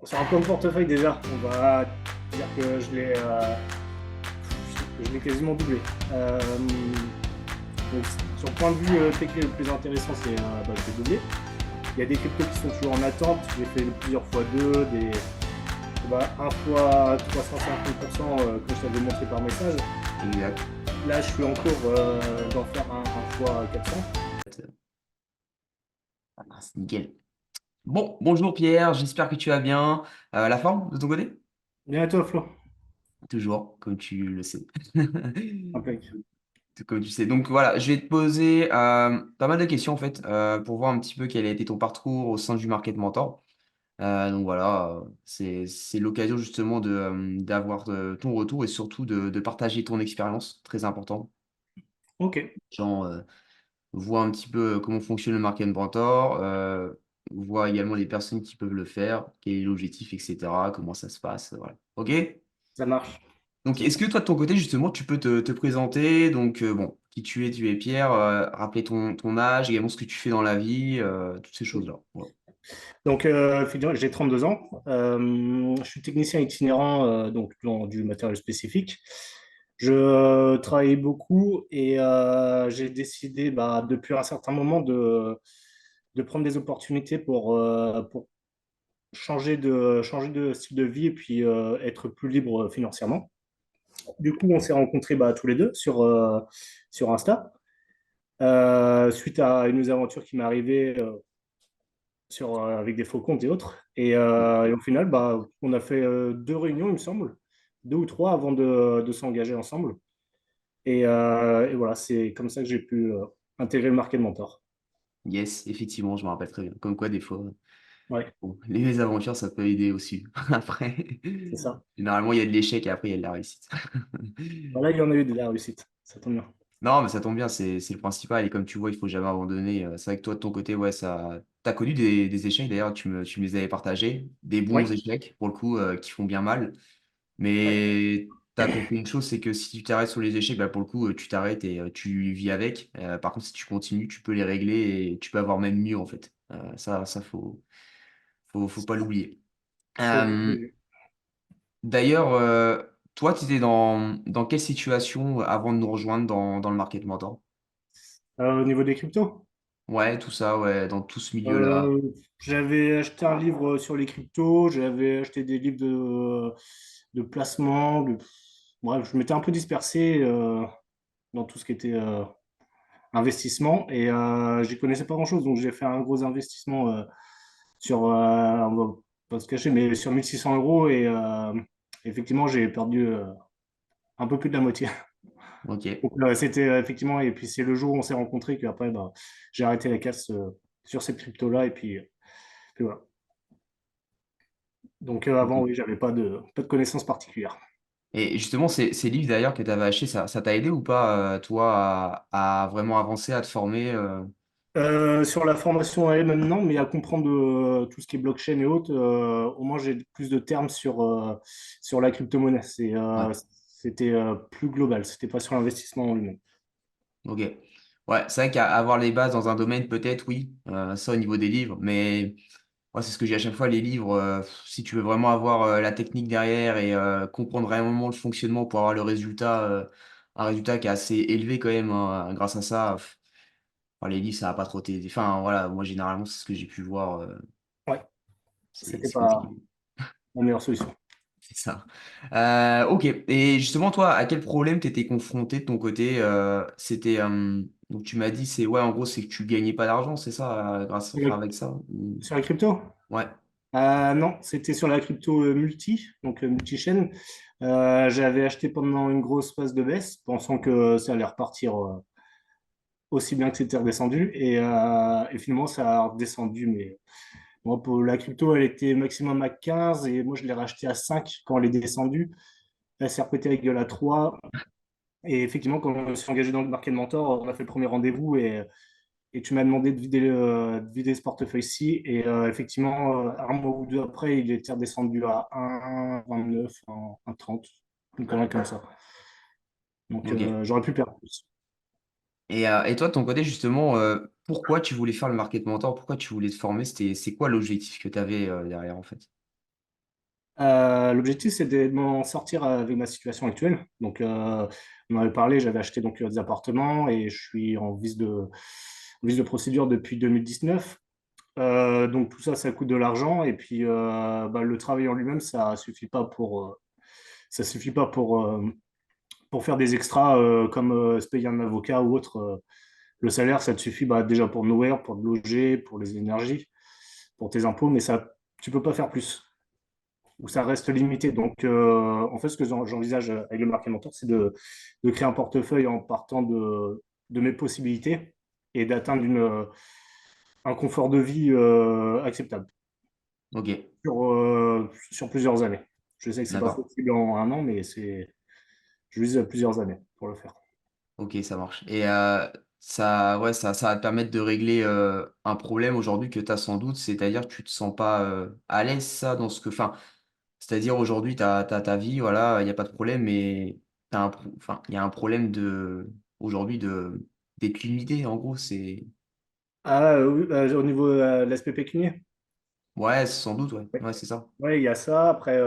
Sur un compte portefeuille, déjà, on va dire que je l'ai quasiment doublé. Donc, sur le point de vue technique, le plus intéressant, c'est je l'ai doublé. Il y a des cryptos qui sont toujours en attente. J'ai fait plusieurs fois deux, un fois 350% que je t'avais montré par message. Exact. Là, je suis en cours d'en faire un fois 400. Ah, c'est nickel. Bon, bonjour Pierre, j'espère que tu vas bien. La forme de ton côté? Bien à toi, Flo. Toujours, comme tu le sais. Impec. Tout comme tu sais. Donc voilà, je vais te poser pas mal de questions en fait pour voir un petit peu quel a été ton parcours au sein du Market Mentor. Donc voilà, c'est l'occasion justement d'avoir ton retour et surtout de partager ton expérience, très important. Ok, Genre, voit un petit peu comment fonctionne le Market Mentor, voit également les personnes qui peuvent le faire, quel est l'objectif, etc., comment ça se passe, voilà. OK? ça marche. Donc, est-ce que toi, de ton côté, justement, tu peux te présenter? Donc, bon, qui tu es Pierre, rappeler ton âge, également ce que tu fais dans la vie, toutes ces choses-là. Voilà. Donc, effectivement, j'ai 32 ans. Je suis technicien itinérant donc dans du matériel spécifique. Je travaille beaucoup et j'ai décidé depuis un certain moment de prendre des opportunités pour changer de style de vie et puis être plus libre financièrement. Du coup, on s'est rencontrés tous les deux sur Insta. Suite à une aventure qui m'est arrivée avec des faux comptes et autres. Et au final, on a fait deux réunions, il me semble, deux ou trois avant de s'engager ensemble. Et voilà, c'est comme ça que j'ai pu intégrer le Market Mentor. Yes, effectivement, je me rappelle très bien. Comme quoi, des fois, Ouais, bon, les mésaventures, ça peut aider aussi. Après, c'est ça. généralement, il y a de l'échec et après, il y a de la réussite. Voilà, il y en a eu de la réussite. Ça tombe bien. Non, mais ça tombe bien, c'est le principal. Et comme tu vois, il faut jamais abandonner. C'est vrai que toi, de ton côté, ouais, t'as connu des échecs, d'ailleurs, tu me les avais partagés. Des Oui, bons échecs, pour le coup, qui font bien mal. oui, Mais t'as compris une chose, c'est que si tu t'arrêtes sur les échecs, bah, pour le coup, tu t'arrêtes et tu vis avec. Par contre, si tu continues, tu peux les régler et tu peux avoir même mieux, en fait. Ça, faut pas l'oublier. c'est Euh, D'ailleurs, toi, tu étais dans quelle situation avant de nous rejoindre dans le Market Mentor? au niveau des cryptos. Ouais, tout ça, ouais, dans tout ce milieu-là. Euh, J'avais acheté un livre sur les cryptos, j'avais acheté des livres de placement. Bref, je m'étais un peu dispersé dans tout ce qui était investissement et j'y connaissais pas grand-chose. Donc j'ai fait un gros investissement on va pas se cacher, mais sur 1 600 € et effectivement j'ai perdu un peu plus de la moitié. Ok. Donc c'était effectivement, et puis c'est le jour où on s'est rencontrés qu'après j'ai arrêté la casse sur cette crypto-là et puis voilà. Donc avant, oui, Ok. j'avais pas de connaissances particulières. Et justement, ces livres d'ailleurs que tu avais achetés, ça t'a aidé ou pas, toi, à vraiment avancer, à te former Sur la formation elle maintenant, mais à comprendre tout ce qui est blockchain et autres, au moins j'ai plus de termes sur la crypto-monnaie. Ouais, C'était plus global, c'était pas sur l'investissement en lui-même. ok. Ouais, c'est vrai qu'avoir les bases dans un domaine, peut-être, oui, ça au niveau des livres, mais moi, c'est ce que j'ai à chaque fois, les livres, si tu veux vraiment avoir la technique derrière et comprendre vraiment le fonctionnement pour avoir un résultat qui est assez élevé quand même, hein, grâce à ça, enfin, les livres, ça va pas trop t'aider. Enfin, voilà, moi, généralement, c'est ce que j'ai pu voir, Ouais, c'est c'était c'est pas compliqué. la meilleure solution. C'est ça. Ok. Et justement, toi, à quel problème t'étais confronté de ton côté? C'était, donc tu m'as dit, c'est, ouais, en gros, c'est que tu gagnais pas d'argent, c'est ça, grâce, Sur enfin, la, avec ça? sur la crypto? Ouais. Non, c'était sur la crypto multi, donc multi-chaîne. J'avais acheté pendant une grosse phase de baisse, pensant que ça allait repartir aussi bien que c'était redescendu. Et finalement, ça a redescendu. Mais moi, pour la crypto, elle était maximum à 15 et moi, je l'ai racheté à 5 quand elle est descendue. Elle s'est repétée avec de la 3. Et effectivement, quand on s'est engagé dans le Market Mentor, on a fait le premier rendez-vous et tu m'as demandé de vider ce portefeuille-ci. Et effectivement, un mois ou deux après, il était redescendu à 1,29, 1,30, une connerie comme ça. Donc, Ok. j'aurais pu perdre plus. Et toi, de ton côté, justement, pourquoi tu voulais faire le market mentor? Pourquoi tu voulais te former? C'est quoi l'objectif que tu avais derrière, en fait? L'objectif, c'est de m'en sortir avec ma situation actuelle. Donc, on en avait parlé, j'avais acheté donc des appartements et je suis en vice de procédure depuis 2019. Donc, tout ça, ça coûte de l'argent. Et puis, bah, le travail en lui-même, ça suffit pas pour faire des extras comme se payer un avocat ou autre. Le salaire, ça te suffit bah, déjà pour nourrir, pour te loger, pour les énergies, pour tes impôts, mais ça, tu peux pas faire plus où ça reste limité. Donc, en fait, ce que j'envisage avec le market mentor, c'est de créer un portefeuille en partant de mes possibilités et d'atteindre un confort de vie acceptable Ok, sur plusieurs années. Je sais que c'est pas d'accord. possible en un an, mais je vise à plusieurs années pour le faire. Ok, ça marche. Et ça, ouais, ça va te permettre de régler un problème aujourd'hui que tu as sans doute, c'est-à-dire que tu te sens pas à l'aise, ça, dans ce que. Enfin, c'est-à-dire aujourd'hui, tu as ta vie, voilà, il n'y a pas de problème, mais enfin, il y a un problème aujourd'hui d'être limité, en gros. Ah oui, au niveau de l'aspect pécunier. Ouais, sans doute, ouais. Oui, Ouais, c'est ça. ouais, il y a ça. Après,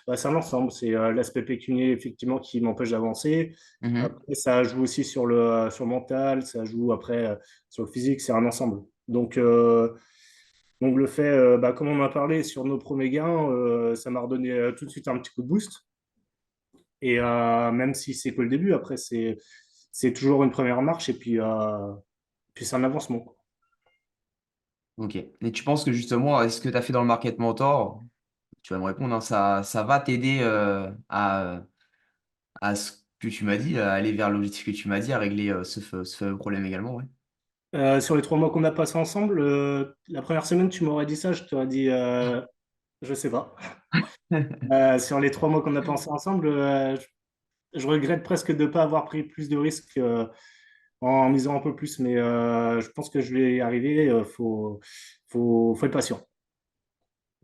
bah, c'est un ensemble. C'est l'aspect pécunier, effectivement, qui m'empêche d'avancer. Mhm. Après, ça joue aussi sur le mental, ça joue après sur le physique. C'est un ensemble. Donc le fait, bah, comme on en a parlé sur nos premiers gains, ça m'a redonné tout de suite un petit coup de boost. Et même si c'est que le début, après, c'est toujours une première marche et puis c'est un avancement. Ok. Et tu penses que justement, ce que tu as fait dans le Market Mentor, tu vas me répondre, hein, ça va t'aider à ce que tu m'as dit, à aller vers l'objectif que tu m'as dit, à régler ce fameux problème également, ouais. Sur les 3 mois qu'on a passés ensemble, la première semaine, tu m'aurais dit ça, je t'aurais dit, je sais pas. Sur les 3 mois qu'on a passés ensemble, je regrette presque de ne pas avoir pris plus de risques en misant un peu plus, mais je pense que je vais y arriver. Faut être patient.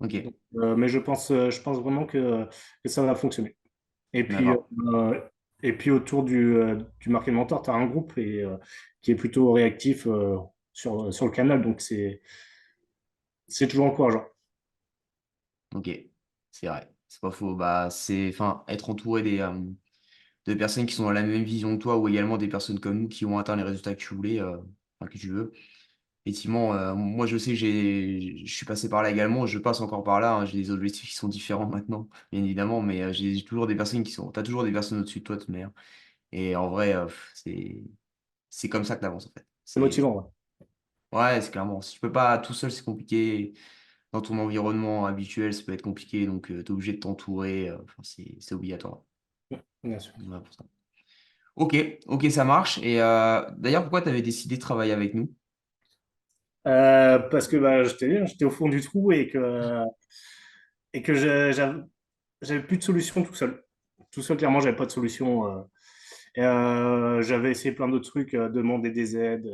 Ok, Mais je pense vraiment que ça va fonctionner. Et puis, d'accord. euh, et puis autour du Market Mentor, tu as un groupe qui est plutôt réactif sur le canal, donc c'est toujours encourageant. Ok, c'est vrai. C'est pas faux. Bah, enfin, être entouré de personnes qui sont dans la même vision que toi ou également des personnes comme nous qui ont atteint les résultats que tu voulais, enfin, que tu veux. Effectivement, moi je sais que je suis passé par là également, je passe encore par là, hein, j'ai des objectifs qui sont différents maintenant, bien évidemment, mais j'ai toujours des personnes t'as toujours des personnes au-dessus de toi de toute manière. Et en vrai, c'est comme ça que t'avances en fait. C'est motivant, ouais. Ouais, c'est clairement, si tu peux pas tout seul, c'est compliqué. Dans ton environnement habituel, ça peut être compliqué, donc tu es obligé de t'entourer, enfin, c'est obligatoire. Bien sûr. Ouais, pour ça. Ok, ok, ça marche. Et d'ailleurs, pourquoi tu avais décidé de travailler avec nous? Parce que bah, j'étais au fond du trou et que j'avais plus de solution tout seul. Tout seul, clairement, j'avais pas de solution. J'avais essayé plein d'autres trucs, demander des aides,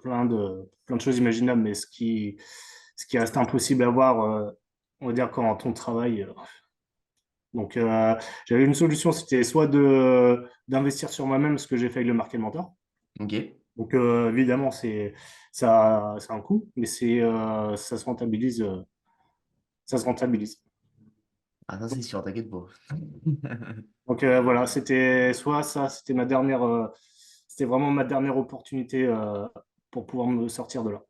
plein de choses imaginables, mais ce qui reste impossible à voir, on va dire, quand on travaille. Donc, j'avais une solution, c'était soit d'investir sur moi-même, ce que j'ai fait avec le Market Mentor. Ok. Donc, évidemment, c'est un coût, mais ça se rentabilise. Ah, ça c'est sûr, t'inquiète pas. Donc, voilà, c'était soit ça, c'était vraiment ma dernière opportunité pour pouvoir me sortir de là.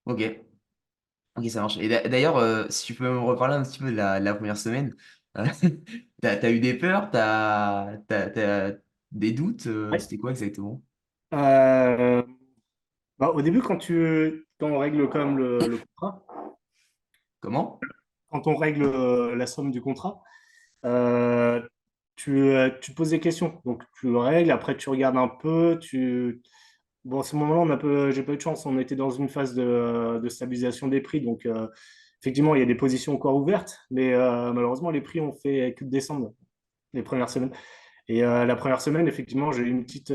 Ok, ok, ça marche. Et d'ailleurs, si tu peux me reparler un petit peu de la première semaine, euh, t'as eu des peurs, t'as des doutes, Ouais. c'était quoi exactement? Euh, Bah, au début, quand on règle comme le contrat, Comment? quand on règle la somme du contrat, euh, tu te poses des questions. Donc, tu le règles, après, tu regardes un peu. Bon, à ce moment-là, j'ai pas eu de chance. On était dans une phase de stabilisation des prix. Donc, effectivement, il y a des positions encore ouvertes, mais malheureusement, les prix ont fait que descendre les premières semaines. Et la première semaine, effectivement, j'ai eu une petite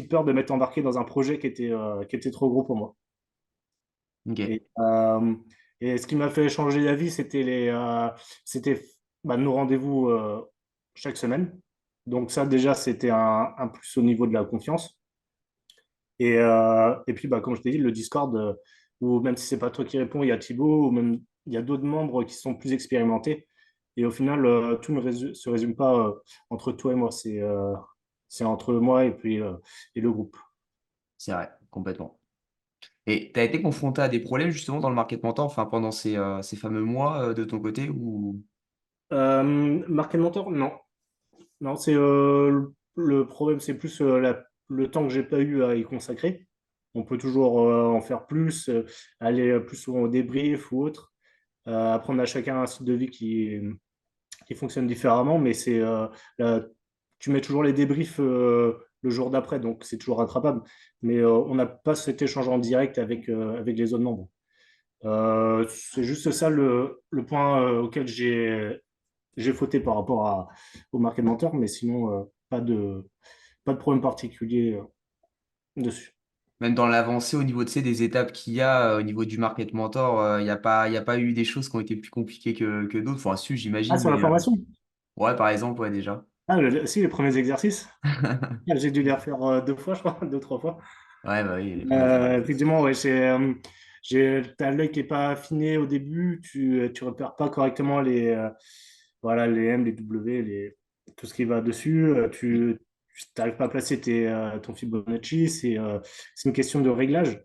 peur de m'être embarqué dans un projet qui était trop gros pour moi. Ok, Et, ce qui m'a fait changer d'avis, c'était bah, nos rendez-vous chaque semaine. Donc ça, déjà, c'était un plus au niveau de la confiance. Et puis, bah, comme je t'ai dit, le Discord, où même si c'est pas toi qui réponds, il y a Thibaut, ou même il y a d'autres membres qui sont plus expérimentés. Et au final, tout se résume pas entre toi et moi. C'est entre moi et le groupe. C'est vrai, complètement. Et tu as été confronté à des problèmes justement dans le market mentor, enfin pendant ces fameux mois de ton côté ou... Market mentor, non. Non, le problème, c'est plus le temps que j'ai pas eu à y consacrer. On peut toujours en faire plus, aller plus souvent au débrief ou autre. Après, on a chacun un style de vie qui fonctionne différemment, mais tu mets toujours les débriefs le jour d'après, donc c'est toujours rattrapable. Mais on n'a pas cet échange en direct avec les autres membres. C'est juste ça le point auquel j'ai fauté par rapport au market mentor, mais sinon, pas de problème particulier dessus. Même dans l'avancée au niveau, tu sais, des étapes qu'il y a au niveau du market mentor, il y a pas eu des choses qui ont été plus compliquées que d'autres. Enfin, si, Ah, j'imagine, sur la mais formation? ouais, par exemple, ouais, déjà. Ah, si, les premiers exercices. J'ai dû les refaire deux fois, je crois, deux, trois fois. Ouais, bah oui, les premiers exercices. Effectivement, ouais, t'as l'œil qui n'est pas affiné au début, tu repères pas correctement voilà, les M, les W, tout ce qui va dessus. Tu n'arrives pas à placer ton Fibonacci, c'est une question de réglage.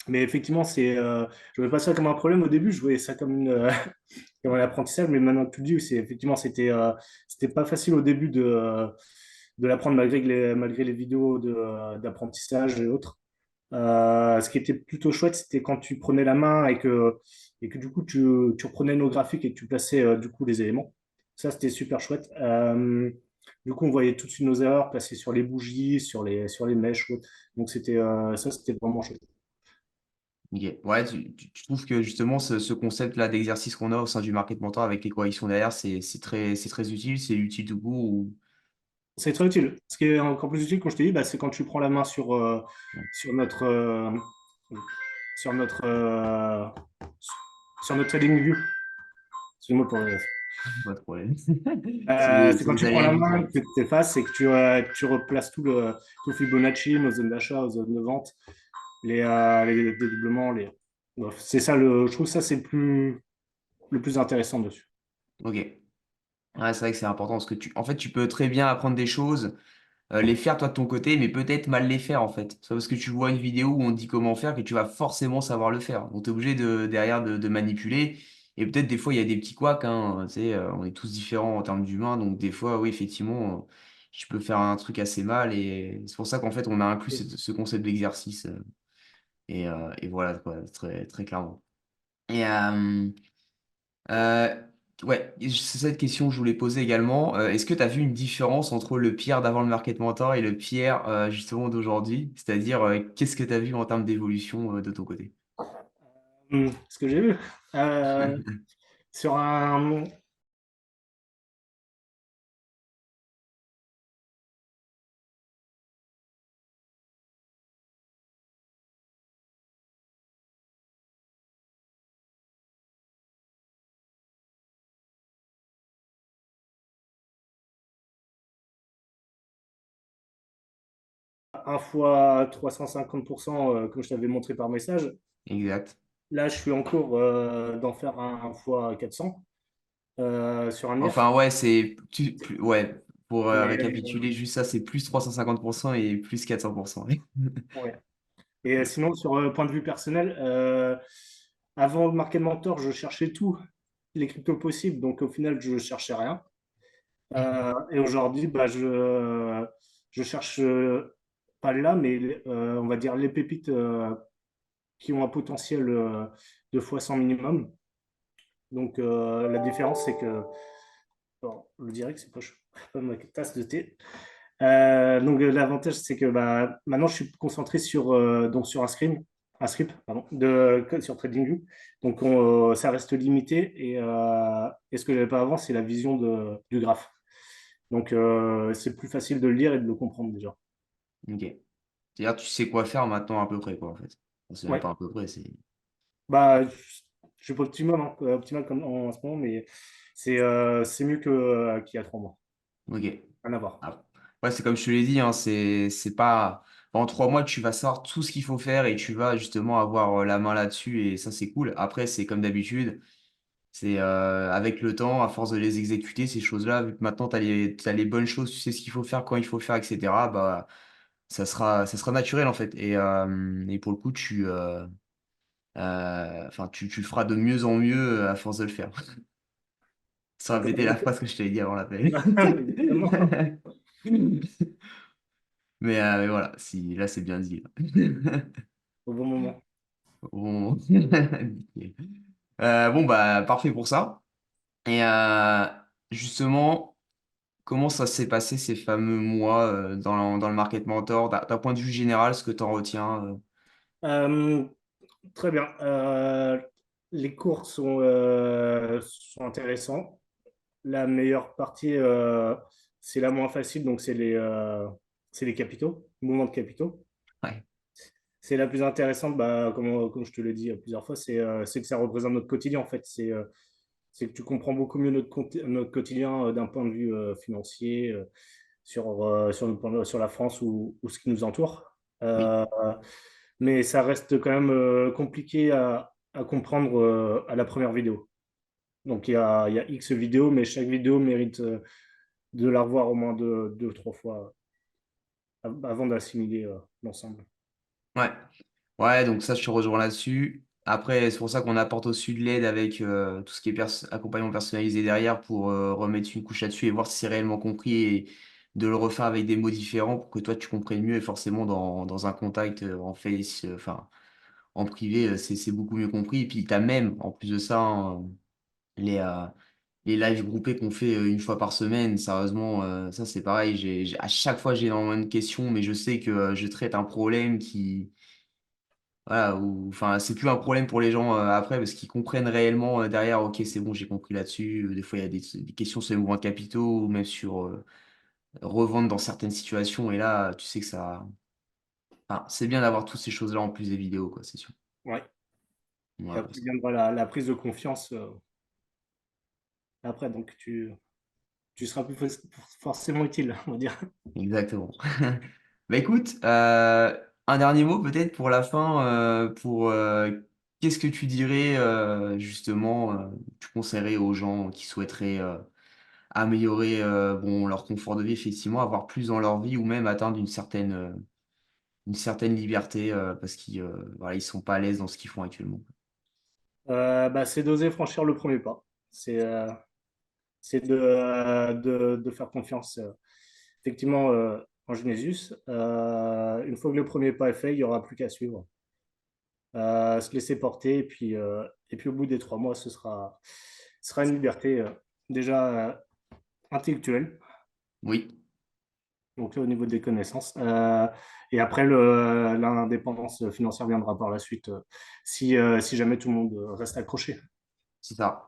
Mais effectivement, je ne voyais pas ça comme un problème au début, je voyais ça comme un apprentissage, mais maintenant que tu le dis, c'était pas facile au début de l'apprendre malgré les vidéos d'apprentissage et autres. Ce qui était plutôt chouette, c'était quand tu prenais la main et que du coup tu reprenais nos graphiques et que tu plaçais du coup les éléments. Ça, c'était super chouette. Du coup, on voyait tout de suite nos erreurs placées sur les bougies, sur les mèches. Donc, c'était vraiment chouette. Ok. Ouais, tu trouves que justement ce concept-là d'exercice qu'on a au sein du market mentor avec les corrections derrière, c'est très utile, c'est utile tout court ou... C'est très utile. Ce qui est encore plus utile, comme je t'ai dit, bah, c'est quand tu prends la main Ouais, sur notre, euh, sur notre, euh, sur notre trading view. Excuse-moi pour pas de problème. C'est C'est quand les tu prends aléas la du main, direct. que tu effaces et que tu replaces tout le Fibonacci, nos zones d'achat, aux zones de vente, les dédoublements. Bref, je trouve que ça, c'est le plus intéressant dessus. Ok. Ouais, c'est vrai que c'est important parce que en fait, tu peux très bien apprendre des choses, les faire toi de ton côté, mais peut-être mal les faire en fait. C'est pas parce que tu vois une vidéo où on te dit comment faire que tu vas forcément savoir le faire. Donc tu es obligé derrière de manipuler. Et peut-être des fois il y a des petits couacs, hein, tu sais, on est tous différents en termes d'humains, donc des fois, oui, effectivement, tu peux faire un truc assez mal. Et c'est pour ça qu'en fait on a inclus ce concept d'exercice. Et voilà, quoi, très, très clairement. Et euh, ouais, c'est cette question que je voulais poser également. Est-ce que tu as vu une différence entre le Pierre d'avant le Market Mentor et le Pierre justement d'aujourd'hui? C'est-à-dire, qu'est-ce que tu as vu en termes d'évolution de ton côté? Ce que j'ai vu. Euh, sur un, un fois 350%, comme je t'avais montré par message, Exact. là, je suis en cours d'en faire un fois 400 sur un Enfin, NIR. ouais, ouais, pour Mais, récapituler juste ça, c'est plus 350% et plus 400%. ouais. Et sinon, sur point de vue personnel, avant le market mentor, je cherchais tout, les cryptos possibles. Donc, au final, je cherchais rien. Et aujourd'hui, bah, je cherche pas là, mais on va dire les pépites qui ont un potentiel de fois 100 minimum. Donc, la différence, c'est que bon, le direct, c'est pas ma tasse de thé. Donc, l'avantage, c'est que bah, maintenant, je suis concentré donc sur un script pardon, sur TradingView. Donc, ça reste limité. Et ce que je n'avais pas avant, c'est la vision du graphe. Donc, c'est plus facile de le lire et de le comprendre déjà. Ok. C'est-à-dire, tu sais quoi faire maintenant à peu près, quoi, en fait. Bon, c'est même Ouais. pas à peu près, c'est... Bah, je suis pas optimal, hein, optimal comme en ce moment, mais c'est mieux qu'il y a 3 mois. Ok. Rien à voir. Ah. Ouais, c'est comme je te l'ai dit, hein, c'est pas... En 3 mois, tu vas savoir tout ce qu'il faut faire et tu vas justement avoir la main là-dessus et ça, c'est cool. Après, c'est comme d'habitude, C'est avec le temps, à force de les exécuter, ces choses-là, vu que maintenant t'as les bonnes choses, tu sais ce qu'il faut faire, quand il faut le faire, etc., bah, ça sera naturel en fait. Et pour le coup, enfin, tu le feras de mieux en mieux à force de le faire. Sans répéter la phrase que je t'avais dit avant l'appel. Évidemment, Mais voilà, si, là c'est bien dit, là. au bon moment. Bon, nickel. Bon, bah, parfait pour ça. Et justement, comment ça s'est passé ces fameux mois dans le Market Mentor, d'un point de vue général, ce que tu en retiens? Euh, Très bien. Les cours sont intéressants. La meilleure partie, c'est la moins facile, donc c'est les capitaux, mouvements de capitaux. Ouais, C'est la plus intéressante, bah, comme je te l'ai dit plusieurs fois, c'est que ça représente notre quotidien en fait. C'est que tu comprends beaucoup mieux notre quotidien d'un point de vue financier sur la France ou ce qui nous entoure. oui, Mais ça reste quand même compliqué à comprendre à la première vidéo. Donc il y a X vidéos, mais chaque vidéo mérite de la revoir au moins deux, trois fois avant d'assimiler l'ensemble. ouais. Ouais, donc ça, je te rejoins là-dessus. Après, c'est pour ça qu'on apporte aussi de l'aide avec tout ce qui est accompagnement personnalisé derrière pour remettre une couche là-dessus et voir si c'est réellement compris et de le refaire avec des mots différents pour que toi, tu comprennes mieux et forcément dans un contact en face, enfin, en privé, c'est beaucoup mieux compris. Et puis, tu as même, en plus de ça, hein, les, euh, les lives groupés qu'on fait une fois par semaine. Sérieusement, ça, c'est pareil. À chaque fois, j'ai énormément de questions, mais je sais que je traite un problème qui voilà, enfin, c'est plus un problème pour les gens après parce qu'ils comprennent réellement derrière, ok, c'est bon, j'ai compris là-dessus. Des fois, il y a des questions sur les mouvements de capitaux ou même sur revendre dans certaines situations. Et là, tu sais que ça. Enfin, c'est bien d'avoir toutes ces choses-là en plus des vidéos, quoi, c'est sûr. Ouais. Et Voilà pour après ça. viendra la prise de confiance après, donc tu seras plus forcément utile, on va dire. Exactement. Bah écoute, un dernier mot peut-être pour la fin, pour qu'est-ce que tu dirais justement, tu conseillerais aux gens qui souhaiteraient améliorer bon, leur confort de vie, effectivement, avoir plus dans leur vie ou même atteindre une certaine liberté parce qu'ils voilà, ils sont pas à l'aise dans ce qu'ils font actuellement. Bah, c'est d'oser franchir le premier pas. C'est de faire confiance effectivement en Genesis. Une fois que le premier pas est fait, il n'y aura plus qu'à suivre. Se laisser porter et puis au bout des 3 mois, ce sera une liberté déjà intellectuelle, Oui, donc au niveau des connaissances. Et après, l'indépendance financière viendra par la suite si jamais tout le monde reste accroché. c'est ça.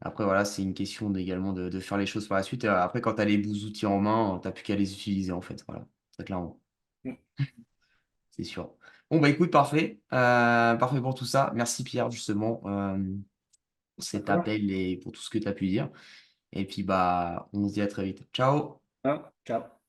Après, voilà, c'est une question également de faire les choses par la suite. Après, quand tu as les bons outils en main, tu n'as plus qu'à les utiliser, en fait. Voilà, très clairement, c'est sûr. Bon, bah écoute, parfait. Parfait pour tout ça. Merci Pierre, justement, pour cet D'accord? appel et pour tout ce que tu as pu dire. Et puis, bah, on se dit à très vite. Ciao! Ah, ciao.